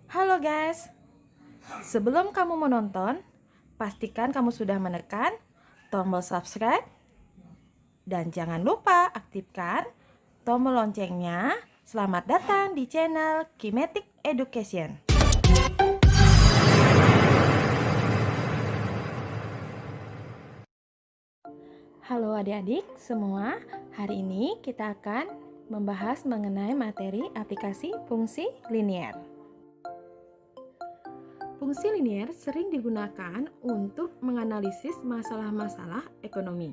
Halo guys, sebelum kamu menonton, pastikan kamu sudah menekan tombol subscribe dan jangan lupa aktifkan tombol loncengnya. Selamat datang di channel Kinetic Education. Halo adik-adik semua, hari ini kita akan membahas mengenai materi aplikasi fungsi linier. Fungsi linier sering digunakan untuk menganalisis masalah-masalah ekonomi.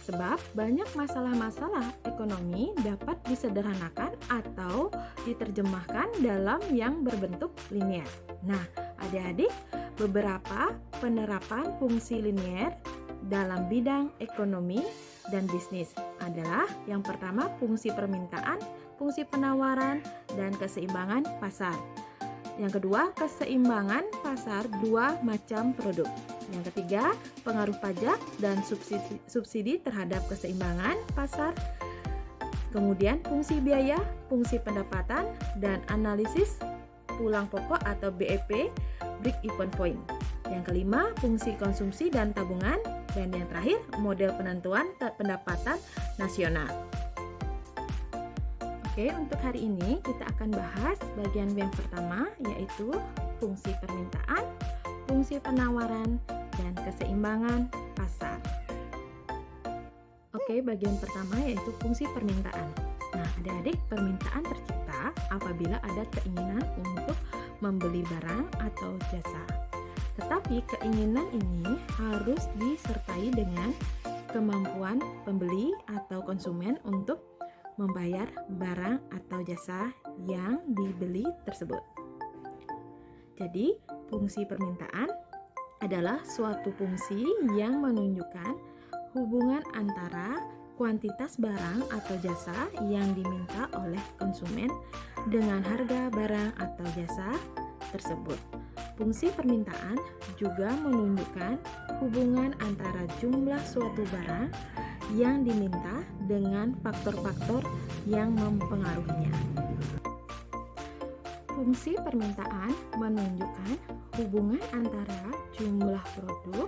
Sebab banyak masalah-masalah ekonomi dapat disederhanakan atau diterjemahkan dalam yang berbentuk linier. Nah, adik-adik, beberapa penerapan fungsi linier dalam bidang ekonomi dan bisnis adalah yang pertama fungsi permintaan, fungsi penawaran, dan keseimbangan pasar. Yang kedua, keseimbangan pasar dua macam produk. Yang ketiga, pengaruh pajak dan subsidi terhadap keseimbangan pasar. Kemudian, fungsi biaya, fungsi pendapatan, dan analisis pulang pokok atau BEP, break-even point. Yang kelima, fungsi konsumsi dan tabungan. Dan yang terakhir, model penentuan pendapatan nasional. Oke, untuk hari ini kita akan bahas bagian yang pertama, yaitu fungsi permintaan, fungsi penawaran, dan keseimbangan pasar. Oke, bagian pertama yaitu fungsi permintaan. Nah, adik-adik, permintaan tercipta apabila ada keinginan untuk membeli barang atau jasa. Tetapi keinginan ini harus disertai dengan kemampuan pembeli atau konsumen untuk membayar barang atau jasa yang dibeli tersebut. Jadi, fungsi permintaan adalah suatu fungsi yang menunjukkan hubungan antara kuantitas barang atau jasa yang diminta oleh konsumen dengan harga barang atau jasa tersebut. Fungsi permintaan juga menunjukkan hubungan antara jumlah suatu barang yang diminta dengan faktor-faktor yang mempengaruhinya. Fungsi permintaan menunjukkan hubungan antara jumlah produk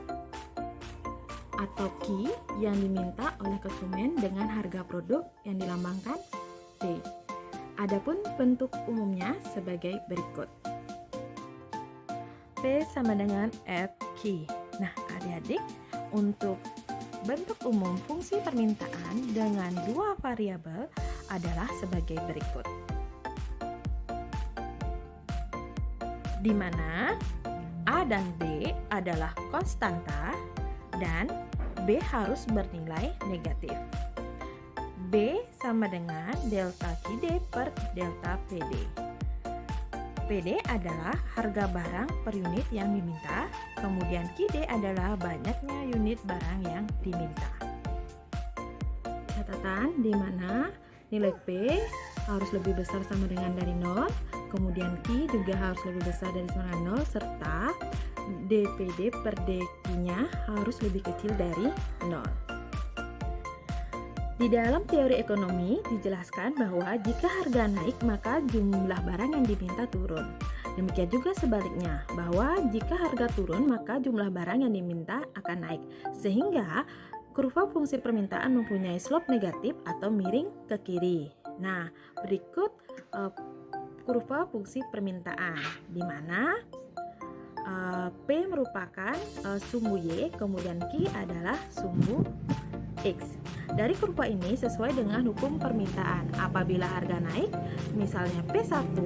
atau Q yang diminta oleh konsumen dengan harga produk yang dilambangkan P. Adapun bentuk umumnya sebagai berikut. P sama dengan FQ. Nah, adik-adik, untuk bentuk umum fungsi permintaan dengan dua variabel adalah sebagai berikut. Di mana A dan B adalah konstanta dan B harus bernilai negatif. B sama dengan delta QD per delta PD. PD adalah harga barang per unit yang diminta, kemudian QD adalah banyaknya unit barang yang diminta. Catatan di mana nilai P harus lebih besar sama dengan dari 0, kemudian Q juga harus lebih besar dari sama dengan 0, serta DPD per DQ-nya harus lebih kecil dari 0. Di dalam teori ekonomi dijelaskan bahwa jika harga naik maka jumlah barang yang diminta turun. Demikian juga sebaliknya, bahwa jika harga turun maka jumlah barang yang diminta akan naik. Sehingga kurva fungsi permintaan mempunyai slope negatif atau miring ke kiri. Nah, berikut kurva fungsi permintaan di mana P merupakan sumbu Y, kemudian Q adalah sumbu X. Dari kurva ini sesuai dengan hukum permintaan. Apabila harga naik, misalnya P1,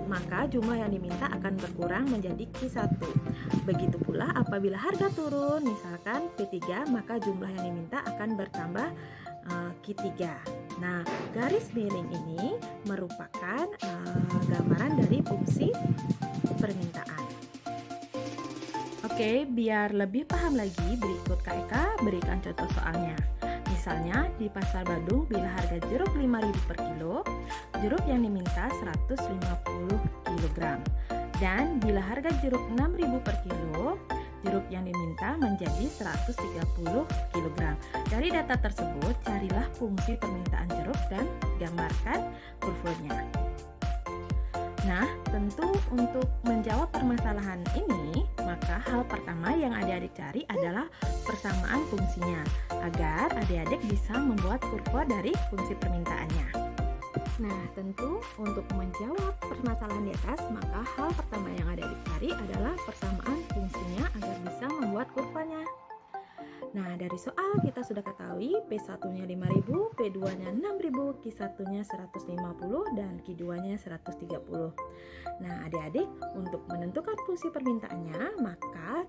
maka jumlah yang diminta akan berkurang menjadi Q1. Begitu pula apabila harga turun, misalkan P3, maka jumlah yang diminta akan bertambah Q3. Nah, garis miring ini merupakan gambaran dari fungsi permintaan. Oke, biar lebih paham lagi, berikut Kak Eka berikan contoh soalnya. Misalnya di pasar Badung bila harga jeruk 5.000 per kilo, jeruk yang diminta 150 kg. Dan bila harga jeruk 6.000 per kilo, jeruk yang diminta menjadi 130 kg. Dari data tersebut, carilah fungsi permintaan jeruk dan gambarkan kurvanya. Nah, tentu untuk menjawab permasalahan ini, maka hal pertama yang adik-adik cari adalah persamaan fungsinya, agar adik-adik bisa membuat kurva dari fungsi permintaannya. Nah, tentu untuk menjawab permasalahan di atas, maka hal pertama yang adik-adik cari adalah persamaan fungsinya agar bisa membuat kurvanya. Nah, dari soal kita sudah ketahui P1-nya 5.000, P2-nya 6.000, Q1-nya 150, dan Q2-nya 130. Nah, adik-adik untuk menentukan fungsi permintaannya, maka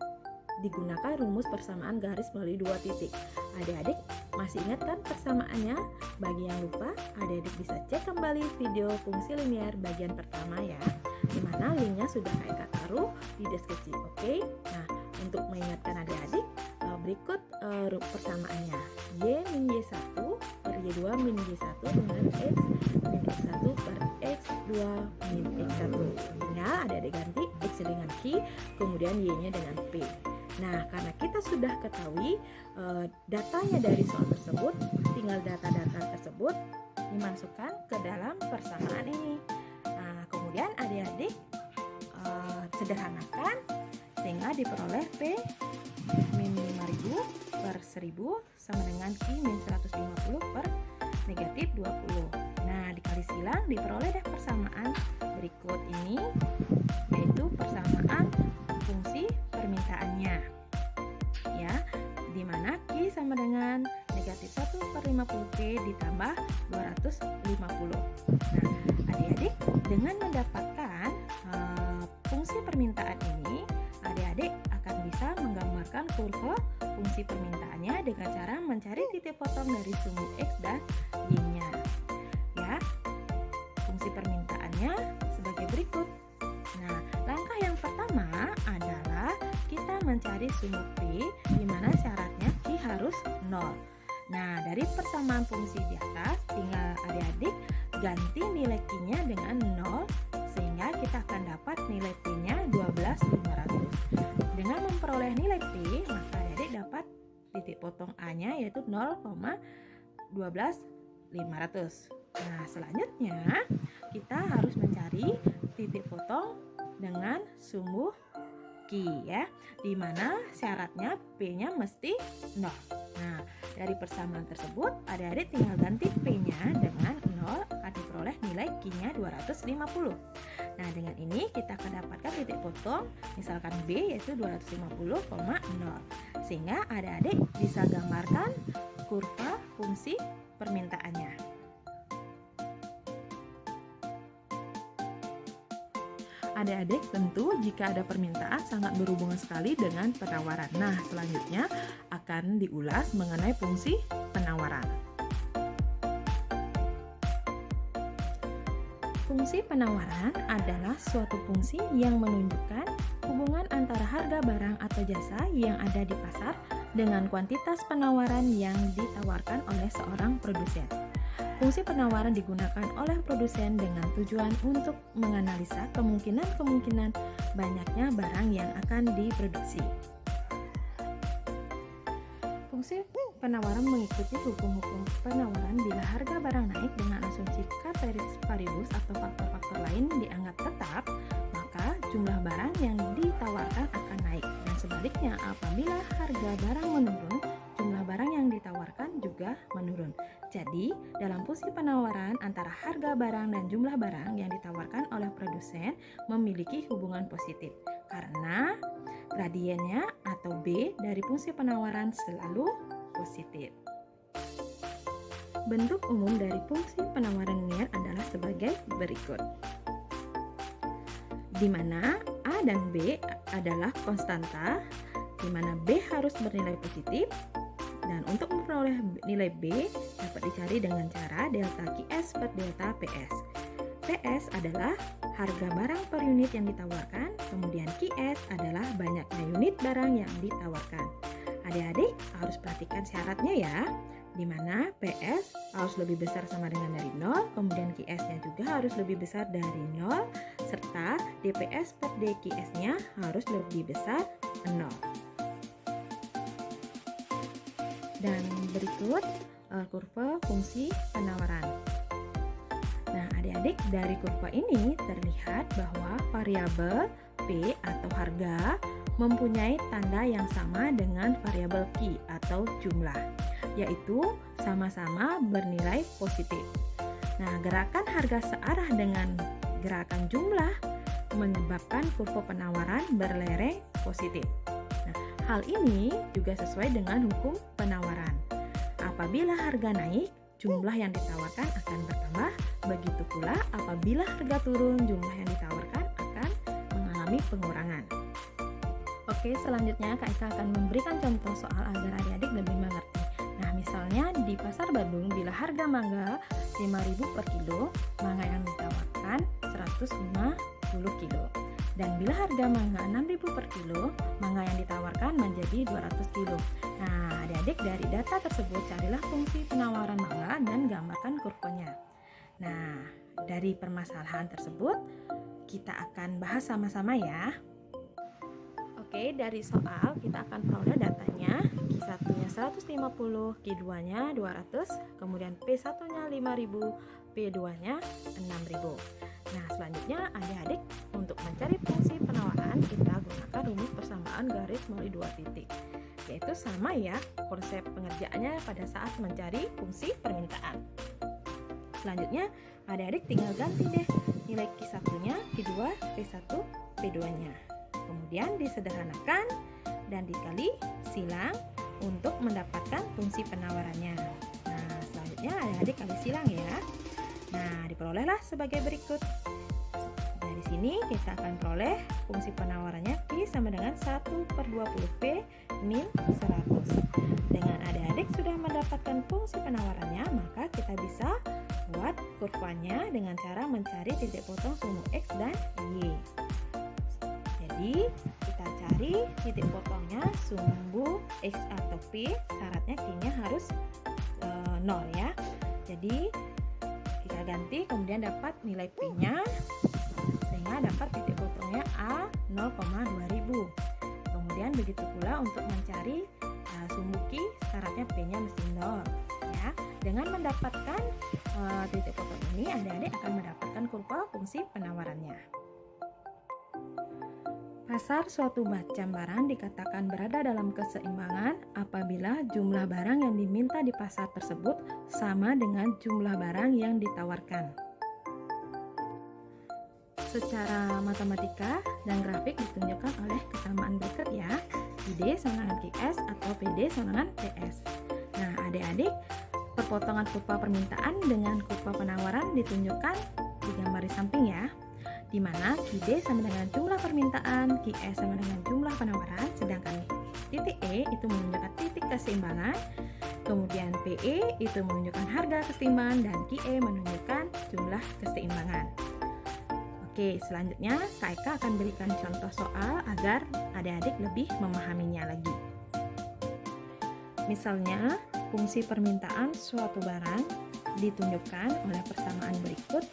digunakan rumus persamaan garis melalui 2 titik. Adik-adik masih ingat kan persamaannya? Bagi yang lupa, adik-adik bisa cek kembali video fungsi linier bagian pertama ya, dimana linknya sudah Kak Eka taruh di deskripsi. Oke? Nah, untuk mengingatkan adik-adik, berikut persamaannya. Y min Y1 per Y2 min Y1 dengan X min X1 per X2 min X1. Tinggal adik-adik ganti X dengan Q, kemudian Y-nya dengan P. Nah, karena kita sudah ketahui datanya dari soal tersebut, tinggal data-data tersebut dimasukkan ke dalam persamaan ini. Nah, kemudian adik-adik sederhanakan sehingga diperoleh P min 5.000 per 1.000 sama dengan Q min 150 per negatif 20. Nah, dikali silang diperoleh deh persamaan berikut ini, yaitu persamaan fungsi permintaannya ya, dimana Q sama dengan negatif 1 per 50P ditambah 250. Nah, adik-adik dengan mendapatkan fungsi permintaan ini, adik-adik akan bisa menggambarkan kurva fungsi permintaannya dengan cara mencari titik potong dari sumbu X dan Y-nya ya. Fungsi permintaannya sebagai berikut. Nah, langkah yang pertama adalah kita mencari sumbu P, di mana syaratnya Q harus 0. Nah, dari persamaan fungsi di atas, tinggal adik-adik ganti nilai Q-nya dengan 0, sehingga kita akan dapat nilai P-nya 12.500. Dengan memperoleh nilai P, maka adik-adik dapat titik potong A-nya yaitu 0,12500. Nah, selanjutnya kita harus mencari titik potong dengan sumbu Q ya, dimana syaratnya P-nya mesti 0. Nah, dari persamaan tersebut adik-adik tinggal ganti P-nya dengan 0, akan diperoleh nilai Q-nya 250. Nah, dengan ini kita akan dapatkan titik potong misalkan B yaitu 250,0, sehingga adik-adik bisa gambarkan kurva fungsi permintaannya. Adik-adik tentu jika ada permintaan sangat berhubungan sekali dengan penawaran. Nah, selanjutnya akan diulas mengenai fungsi penawaran. Fungsi penawaran adalah suatu fungsi yang menunjukkan hubungan antara harga barang atau jasa yang ada di pasar dengan kuantitas penawaran yang ditawarkan oleh seorang produsen. Fungsi penawaran digunakan oleh produsen dengan tujuan untuk menganalisa kemungkinan-kemungkinan banyaknya barang yang akan diproduksi. Fungsi penawaran mengikuti hukum-hukum penawaran bila harga barang naik dengan asumsi ceteris paribus atau faktor-faktor lain dianggap tetap, maka jumlah barang yang ditawarkan akan naik, dan sebaliknya apabila harga barang menurun, jumlah barang yang ditawarkan juga menurun. Jadi, dalam fungsi penawaran antara harga barang dan jumlah barang yang ditawarkan oleh produsen memiliki hubungan positif karena gradiennya atau B dari fungsi penawaran selalu positif. Bentuk umum dari fungsi penawaran linear adalah sebagai berikut, di mana A dan B adalah konstanta, di mana B harus bernilai positif. Dan untuk memperoleh nilai B dapat dicari dengan cara delta QS per delta PS. PS adalah harga barang per unit yang ditawarkan, kemudian QS adalah banyaknya unit barang yang ditawarkan. Adik-adik harus perhatikan syaratnya ya, di mana PS harus lebih besar sama dengan dari 0, kemudian QS-nya juga harus lebih besar dari 0, serta DPS per DQS-nya harus lebih besar 0. Dan berikut kurva fungsi penawaran. Nah, adik-adik adik-adik, dari kurva ini terlihat bahwa variabel P atau harga mempunyai tanda yang sama dengan variabel Q atau jumlah, yaitu sama-sama bernilai positif. Nah, gerakan harga searah dengan gerakan jumlah menyebabkan kurva penawaran berlereng positif. Nah, hal ini juga sesuai dengan hukum penawaran. Apabila harga naik, jumlah yang ditawarkan akan bertambah. Begitu pula apabila harga turun, jumlah yang ditawarkan akan mengalami pengurangan. Oke, selanjutnya Kak Eka akan memberikan contoh soal agar adik-adik lebih mengerti. Nah, misalnya di Pasar Bandung, bila harga mangga 5.000 per kilo, mangga yang ditawarkan 150 kilo. Dan bila harga mangga 6.000 per kilo, mangga yang ditawarkan menjadi 200 kilo. Nah, adik-adik, dari data tersebut carilah fungsi penawaran mangga dan gambarkan kurvanya. Nah, dari permasalahan tersebut kita akan bahas sama-sama ya. Oke, dari soal kita akan peroleh datanya. Q1-nya 150, Q2-nya 200, kemudian P1-nya 5.000, P2-nya 6.000. Nah, selanjutnya adik-adik, untuk mencari fungsi penawaran kita gunakan rumus persamaan garis melalui dua titik. Yaitu sama ya konsep pengerjaannya pada saat mencari fungsi permintaan. Selanjutnya adik-adik tinggal ganti deh nilai Q1-nya, Q2, P1, P2-nya. Kemudian disederhanakan dan dikali silang untuk mendapatkan fungsi penawarannya. Nah, selanjutnya adik-adik kali silang ya. Nah, diperolehlah sebagai berikut. Dari sini kita akan peroleh fungsi penawarannya Q sama dengan 1/20P min 100. Dengan adik-adik sudah mendapatkan fungsi penawarannya, maka kita bisa buat kurvanya dengan cara mencari titik potong sumbu X dan Y. Jadi kita cari titik potongnya sumbu X atau P, syaratnya Q-nya harus 0 ya. Jadi kita ganti, kemudian dapat nilai P-nya, sehingga dapat titik potongnya A 0,2000. Kemudian begitu pula untuk mencari sumbu Q, syaratnya P-nya mesti 0 ya. Dengan mendapatkan titik potong ini, adik-adik akan mendapatkan kurva fungsi penawarannya. Pasar suatu macam barang dikatakan berada dalam keseimbangan apabila jumlah barang yang diminta di pasar tersebut sama dengan jumlah barang yang ditawarkan. Secara matematika dan grafik ditunjukkan oleh kesamaan berikut ya. ID sama dengan QS atau PD sama dengan PS. Nah, adik-adik, perpotongan kurva permintaan dengan kurva penawaran ditunjukkan di gambar di samping ya, di mana QD sama dengan jumlah permintaan, QS sama dengan jumlah penawaran, sedangkan titik E itu menunjukkan titik keseimbangan, kemudian PE itu menunjukkan harga keseimbangan, dan QE menunjukkan jumlah keseimbangan. Oke, selanjutnya Kak Eka akan berikan contoh soal agar adik-adik lebih memahaminya lagi. Misalnya, fungsi permintaan suatu barang ditunjukkan oleh persamaan berikut,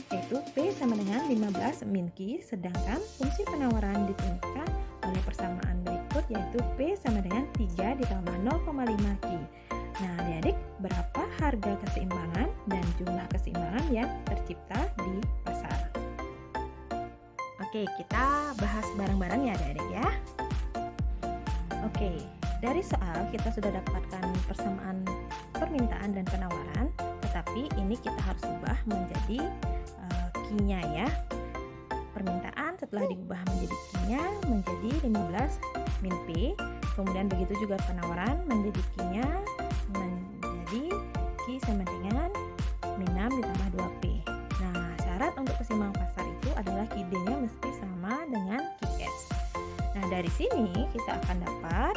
yaitu P sama dengan 15 min Q, sedangkan fungsi penawaran ditunjukkan oleh persamaan berikut, yaitu P sama dengan 3 ditambah 0,5 Q. Nah, adik-adik, berapa harga keseimbangan dan jumlah keseimbangan yang tercipta di pasar? Oke, kita bahas bareng-bareng ya adik-adik ya. Oke, dari soal kita sudah dapatkan persamaan permintaan dan penawaran, tetapi ini kita harus ubah menjadi Q-nya ya. Permintaan setelah diubah menjadi Q-nya menjadi 15 min P, kemudian begitu juga penawaran menjadi Q-nya menjadi Q sama dengan min 6 ditambah 2P. Nah, syarat untuk keseimbangan pasar itu adalah QD-nya mesti sama dengan QS. Nah, dari sini kita akan dapat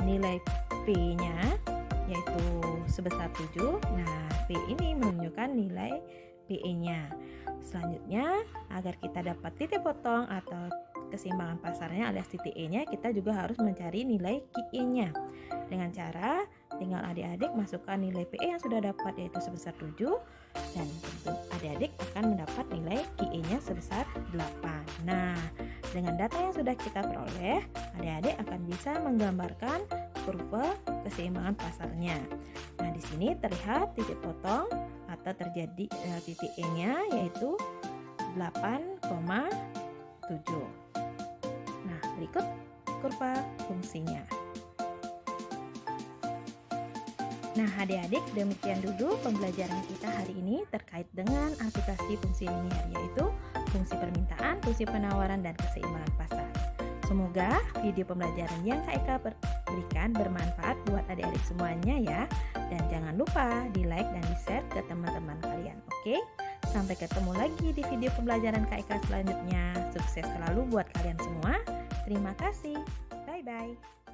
nilai P-nya yaitu sebesar 7. Nah, P ini menunjukkan nilai PE-nya. Selanjutnya, agar kita dapat titik potong atau keseimbangan pasarnya alias titik E-nya, kita juga harus mencari nilai QE-nya. Dengan cara tinggal adik-adik masukkan nilai PE yang sudah dapat yaitu sebesar 7, dan tentu adik-adik akan mendapat nilai QE-nya sebesar 8. Nah, dengan data yang sudah kita peroleh, adik-adik akan bisa menggambarkan kurva keseimbangan pasarnya. Nah, di sini terlihat titik potong atau terjadi titik E-nya yaitu 8,7. Nah, berikut kurva fungsinya. Nah, adik-adik, demikian dulu pembelajaran kita hari ini terkait dengan aplikasi fungsi linier, yaitu fungsi permintaan, fungsi penawaran, dan keseimbangan pasar. Semoga video pembelajaran yang Kak Eka berikan bermanfaat buat adik-adik semuanya ya. Dan jangan lupa di-like dan di-share ke teman-teman kalian. Oke? Sampai ketemu lagi di video pembelajaran Kak Eka selanjutnya. Sukses selalu buat kalian semua. Terima kasih. Bye-bye.